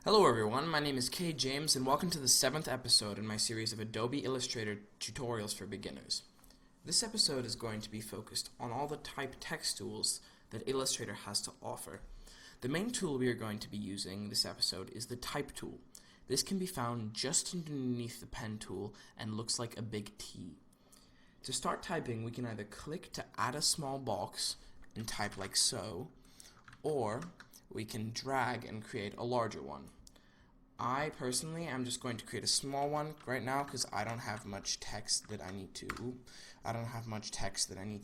Hello everyone, my name is Kay James and welcome to the 7th episode in my series of Adobe Illustrator tutorials for beginners. This episode is going to be focused on all the type text tools that Illustrator has to offer. The main tool we are going to be using this episode is the type tool. This can be found just underneath the pen tool and looks like a big T. To start typing, we can either click to add a small box and type like so, or we can drag and create a larger one. I personally am just going to create a small one right now because I don't have much text that I need to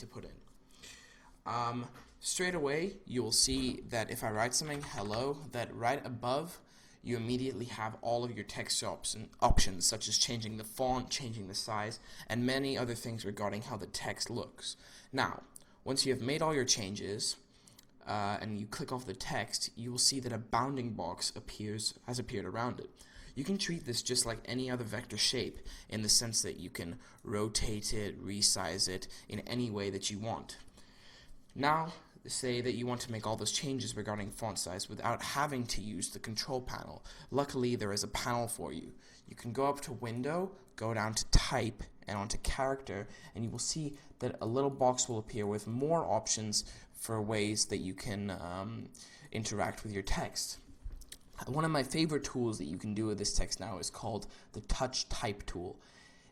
put in. Straight away, you will see that if I write something hello, that right above you immediately have all of your text options such as changing the font, changing the size, and many other things regarding how the text looks. Now, once you have made all your changes, and you click off the text, you will see that a bounding box has appeared around it. You can treat this just like any other vector shape in the sense that you can rotate it, resize it in any way that you want. Now, say that you want to make all those changes regarding font size without having to use the control panel. Luckily, there is a panel for you. You can go up to Window, go down to Type, and onto Character, and you will see that a little box will appear with more options for ways that you can interact with your text. One of my favorite tools that you can do with this text now is called the Touch Type tool.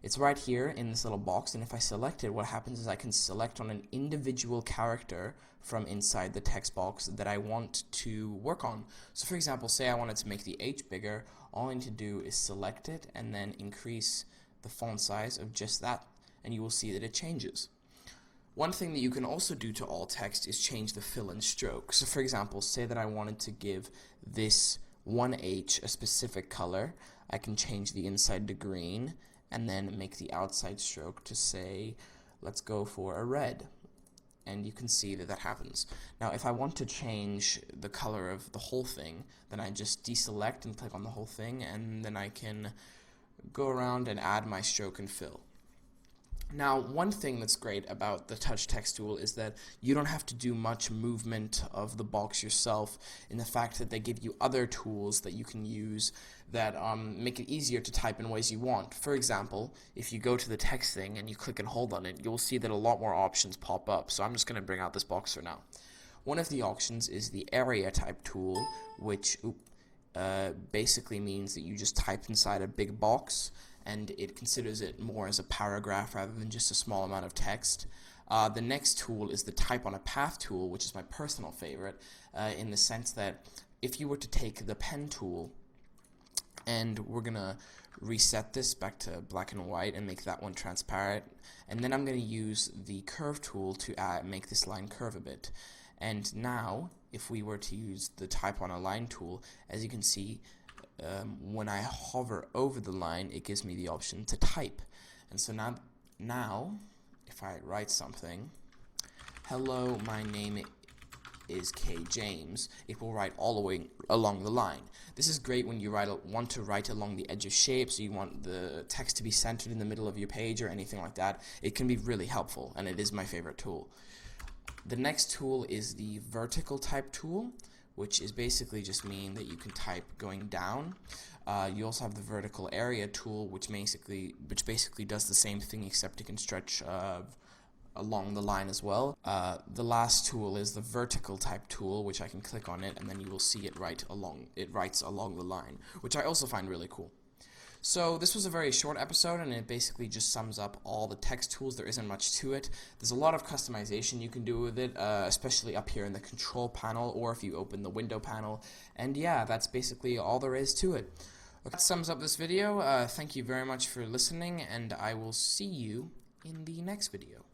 It's right here in this little box, and if I select it, what happens is I can select on an individual character from inside the text box that I want to work on. So for example, say I wanted to make the H bigger, all I need to do is select it and then increase the font size of just that, and you will see that it changes. One thing that you can also do to all text is change the fill and stroke. So for example, say that I wanted to give this one H a specific color. I can change the inside to green and then make the outside stroke to say, let's go for a red. And you can see that that happens. Now if I want to change the color of the whole thing, then I just deselect and click on the whole thing, and then I can go around and add my stroke and fill. Now, one thing that's great about the Touch Text tool is that you don't have to do much movement of the box yourself, in the fact that they give you other tools that you can use that make it easier to type in ways you want. For example, if you go to the text thing and you click and hold on it, you'll see that a lot more options pop up. So I'm just going to bring out this box for now. One of the options is the Area Type tool, which basically means that you just type inside a big box, and it considers it more as a paragraph rather than just a small amount of text. The next tool is the Type on a Path tool, which is my personal favorite, in the sense that if you were to take the pen tool, and we're going to reset this back to black and white and make that one transparent, and then I'm going to use the Curve tool to make this line curve a bit. And now, if we were to use the Type on a Line tool, as you can see, when I hover over the line, it gives me the option to type. And so now, if I write something, hello, my name is Kay James, it will write all the way along the line. This is great when you want to write along the edge of shape, so you want the text to be centered in the middle of your page or anything like that. It can be really helpful, and it is my favorite tool. The next tool is the Vertical Type tool, which is basically just mean that you can type going down. You also have the Vertical Area tool, which basically does the same thing, except it can stretch along the line as well. The last tool is the Vertical Type tool, which I can click on it, and then you will see it writes along the line, which I also find really cool. So this was a very short episode, and it basically just sums up all the text tools. There isn't much to it. There's a lot of customization you can do with it, especially up here in the control panel, or if you open the window panel. And yeah, that's basically all there is to it. That sums up this video. Thank you very much for listening, and I will see you in the next video.